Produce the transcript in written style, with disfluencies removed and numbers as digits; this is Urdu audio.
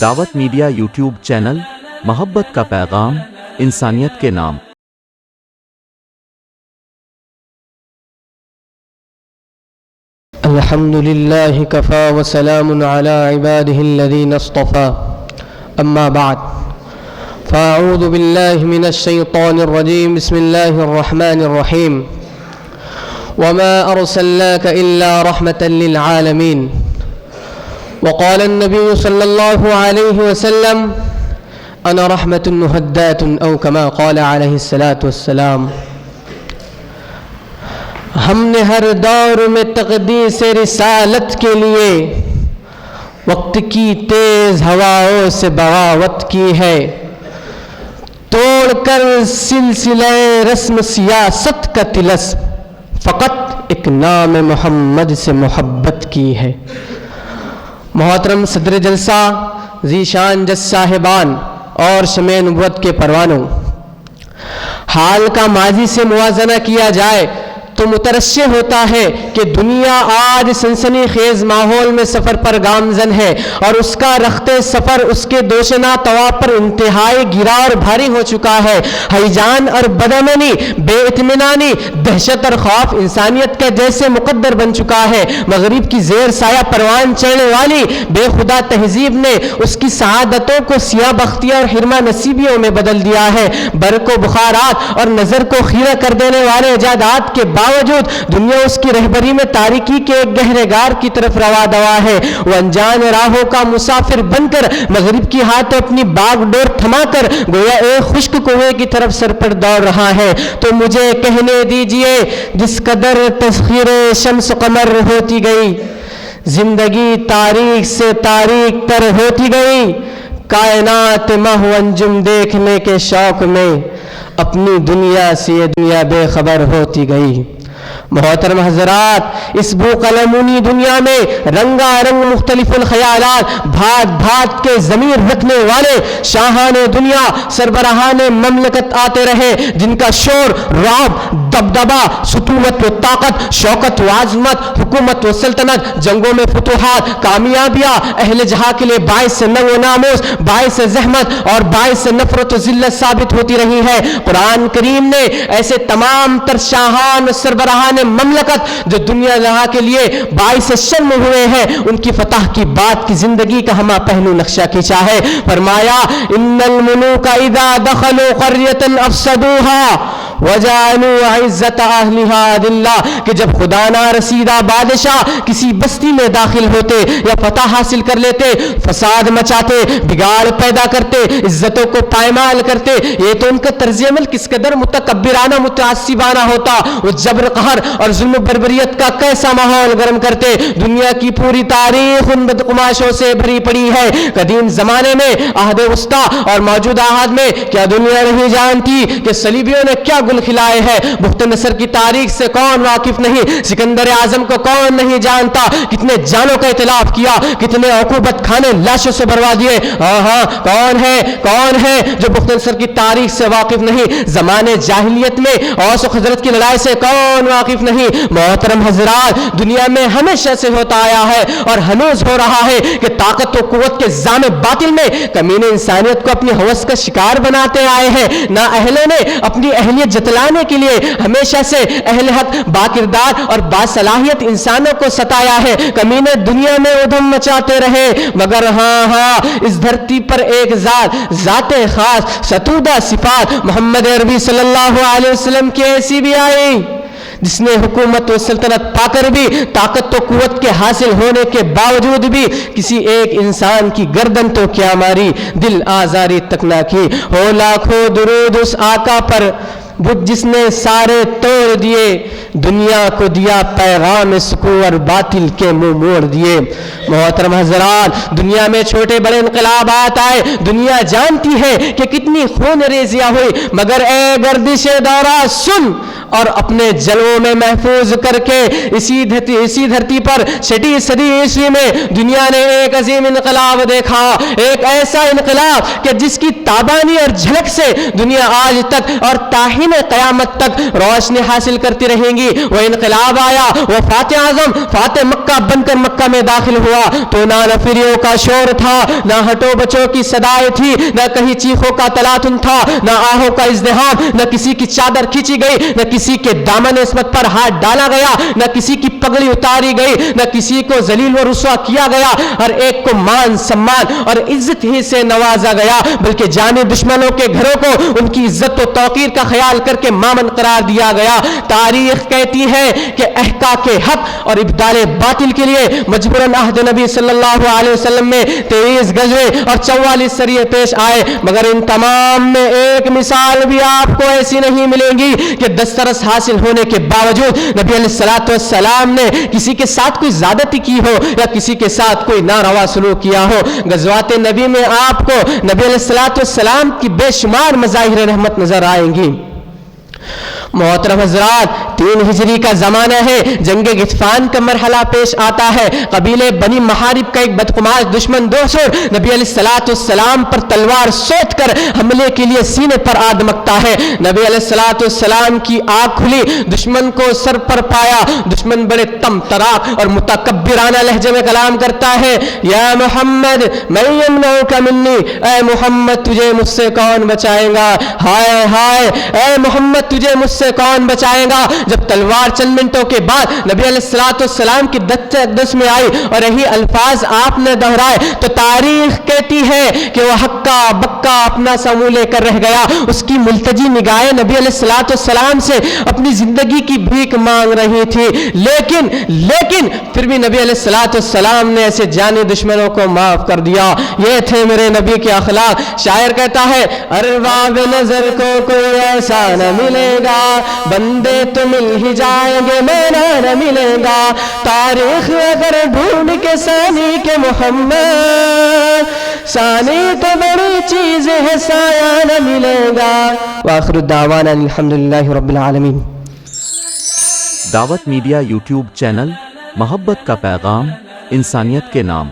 دعوت میڈیا یوٹیوب چینل، محبت کا پیغام، انسانیت کے نام۔ الحمد لله كفى وسلام على عباده الذين اصطفى، أما بعد فأعوذ بالله من الشيطان الرجيم. بسم الله الرحمن الرحيم. وما أرسلناك إلا رحمة للعالمين. وقال النبي صلى الله عليه وسلم: أنا رحمة مهداة، أو كما قال عليه الصلاة والسلام. ہم نے ہر دور میں تقدیس رسالت کے لیے وقت کی تیز ہواؤں سے بغاوت کی ہے، توڑ کر سلسلہ رسم سیاست کا طلسم، فقط ایک نام محمد سے محبت کی ہے. محترم صدر جلسہ، ذیشان جج صاحبان اور شمع نبوت کے پروانوں، حال کا ماضی سے موازنہ کیا جائے تو مترشح ہوتا ہے کہ دنیا آج سنسنی خیز ماحول میں سفر پر گامزن ہے، اور اس کا رخت سفر اس کے دوشنا طواف پر انتہائی گرا اور بھاری ہو چکا ہے. ہیجان اور بدامنی، بے اطمینانی، دہشت اور خوف انسانیت کا جیسے مقدر بن چکا ہے. مغرب کی زیر سایہ پروان چڑھنے والی بے خدا تہذیب نے اس کی سعادتوں کو سیاہ بختیاں اور حرمہ نصیبیوں میں بدل دیا ہے. برق و بخارات اور نظر کو خیرہ کر دینے والے ایجادات کے باوجود دنیا اس کی رہبری میں تاریکی کے ایک گہرے غار کی طرف روا دوا ہے. وہ انجان راہوں کا مسافر بن کر مغرب کی ہاتھ اپنی باغ ڈور تھما کر گویا ایک خشک کنویں کی طرف سر پر دوڑ رہا ہے. تو مجھے کہنے دیجئے، جس قدر تسخیر شمس قمر ہوتی گئی، زندگی تاریخ سے تاریخ تر ہوتی گئی، کائنات ماہ و انجم دیکھنے کے شوق میں اپنی دنیا سے یہ دنیا بے خبر ہوتی گئی. محترم حضرات، اس بو قلمونی دنیا میں رنگا رنگ مختلف الخیالات بھات بھات کے ضمیر رکھنے والے شاہان دنیا، سربراہان مملکت آتے رہے، جن کا شور، رعب، دبدبا، سطوت و طاقت، شوکت و عظمت، حکومت و سلطنت، جنگوں میں فتوحات، کامیابیاں اہل جہاں کے لیے باعث ننگ و ناموس، باعث زحمت اور باعث نفرت و ذلت ثابت ہوتی رہی ہے. قرآن کریم نے ایسے تمام تر شاہان سربراہان مملکت جو دنیا جہاں کے لیے باعث شرم ہوئے ہیں، ان کی فتح کی بات کی زندگی کا ہمہ پہلو نقشہ کھینچا ہے. فرمایا: ان الملوک اذا دخلوا قریۃ افسدوها وجعلوا عزت اہلها اذلہ، کہ جب خدا نہ رسیدہ بادشاہ کسی بستی میں داخل ہوتے یا فتح حاصل کر لیتے، فساد مچاتے، بگاڑ پیدا کرتے، عزتوں کو پائمال کرتے. یہ تو ان کا طرز عمل کس قدر متکبرانہ متعصبانہ ہوتا. وہ جبر، قہر اور ظلم و بربریت کا کیسا ماحول گرم کرتے. دنیا کی پوری تاریخ ان بدقماشوں سے بھری پڑی ہے. قدیم زمانے میں، عہد وسطیٰ اور موجودہ عہد میں، کیا دنیا نہیں جانتی کہ صلیبیوں نے کیا گل کھلائے ہیں؟ بخت نصر کی تاریخ سے کون واقف نہیں؟ سکندر اعظم کو کون نہیں جانتا؟ کتنے جانوں کا اطلاف کیا، کتنے عقوبت کھانے لاشوں سے بروا دیے. ہاں، کون ہے جو بخت نصر کی تاریخ سے واقف نہیں؟ زمانے جاہلیت میں اوس و خزرج کی لڑائی سے کون واقف نہیں؟ محترم حضرات، دنیا میں ہمیشہ سے ہوتا آیا ہے اور ہنوز ہو رہا ہے کہ طاقت و قوت کے زام باطل میں کمینے انسانیت کو اپنی ہوس کا شکار بناتے آئے ہیں. نہ اہلوں نے اپنی اہلیت جتلانے کے لیے ہمیشہ سے اہل حق، باکردار اور باصلاحیت انسانوں کو ستایا ہے. کمینے دنیا میں ادھم مچاتے رہے، مگر ہاں اس دھرتی پر ایک ذات خاص ستودہ صفات محمد عربی صلی اللہ علیہ وسلم کی ایسی بھی آئی، جس نے حکومت و سلطنت پا کر بھی، طاقت و قوت کے حاصل ہونے کے باوجود بھی کسی ایک انسان کی گردن تو کیا ماری، دل آزاری تک نہ کی. ہو لاکھوں درود اس آقا پر بت جس نے سارے توڑ دیے، دنیا کو دیا پیغام سکون اور باطل کے منہ موڑ دیے. محترم حضرات، دنیا میں چھوٹے بڑے انقلابات آئے، دنیا جانتی ہے کہ کتنی خون ریزیاں ہوئی، مگر اے گردش دورہ سن اور اپنے جلووں میں محفوظ کر کے اسی دھرتی پر 6 صدی عیسوی میں دنیا نے ایک عظیم انقلاب دیکھا. ایک ایسا انقلاب کہ جس کی تابانی اور جھلک سے دنیا آج تک اور تاہم زمینیں قیامت تک روشنی حاصل کرتی رہیں گی. وہ انقلاب آیا, وہ فاتح اعظم فاتح مکہ بن کر مکہ میں داخل ہوا تو نہ نفریوں کا شور تھا, نہ ہٹو بچوں کی صدائیں تھی, نہ کہیں چیخوں کا تلاطم تھا, نہ آہوں کا ازدحام, نہ کسی کی چادر کھینچی گئی, نہ کسی کے دامن عصمت پر ہاتھ ڈالا گیا, نہ کسی کی پگڑی اتاری گئی, نہ کسی کو ذلیل و رسوا کیا گیا. ہر ایک کو مان سمان اور عزت ہی سے نوازا گیا, بلکہ جانی دشمنوں کے گھروں کو ان کی عزت و توقیر کا خیال کر کے مامن قرار دیا گیا. تاریخ کہتی ہے کہ احقاق حق اور ابدال باطل کے لیے مجبوراً عہد نبی صلی اللہ علیہ وسلم میں 23 غزوے اور 44 سریے پیش آئے, مگر ان تمام میں ایک مثال بھی آپ کو ایسی نہیں ملے گی کہ دسترس حاصل ہونے کے باوجود نبی علیہ الصلوۃ والسلام نے کسی کے ساتھ کوئی زیادتی کی ہو یا کسی کے ساتھ کوئی ناروا سلوک کیا ہو. غزوات نبی میں آپ کو نبی علیہ الصلوۃ والسلام کی بے شمار مظاہر رحمت نظر آئیں گی. محترم حضرات, 3 ہجری کا زمانہ ہے, جنگ غطفان کا مرحلہ پیش آتا ہے. قبیلے بنی محارب کا ایک بدقماش دشمن دوسر نبی علیہ الصلوۃ والسلام پر تلوار سوچ کر حملے کے لیے سینے پر آدمکتا ہے. نبی علیہ الصلوۃ والسلام کی آنکھ کھلی, دشمن کو سر پر پایا. دشمن بڑے تم تراک اور متکبرانہ لہجے میں کلام کرتا ہے, یا محمد من یمنعک منی, اے محمد تجھے مجھ سے کون بچائے گا, ہائے ہائے اے محمد تجھے مجھ سے کون بچائے گا. جب تلوار چند منٹوں کے بعد نبی علیہ الصلوۃ والسلام کی دست میں آئی اور یہی الفاظ آپ نے دہرائے تو تاریخ کہتی ہے کہ وہ ہکا بکا اپنا سمو لے کر رہ گیا. اس کی ملتجی نگاہیں نبی علیہ الصلوۃ والسلام سے اپنی زندگی کی بھیک مانگ رہی تھی, لیکن پھر بھی نبی علیہ الصلوۃ والسلام نے ایسے جانی دشمنوں کو معاف کر دیا. یہ تھے میرے نبی کے اخلاق. شاعر کہتا ہے, ارباب نظر کو کوئی ایسا نہ ملے گا, بندے تو مل ہی جائیں گے میرا نہ ملے گا. تاریخ اگر ڈھونڈ کے ثانی کے محمد, ثانی تو بڑی چیز ہے سایہ نہ ملے گا. وآخر الدعوانا الحمدللہ رب العالمین. دعوت میڈیا یوٹیوب چینل, محبت کا پیغام, انسانیت کے نام.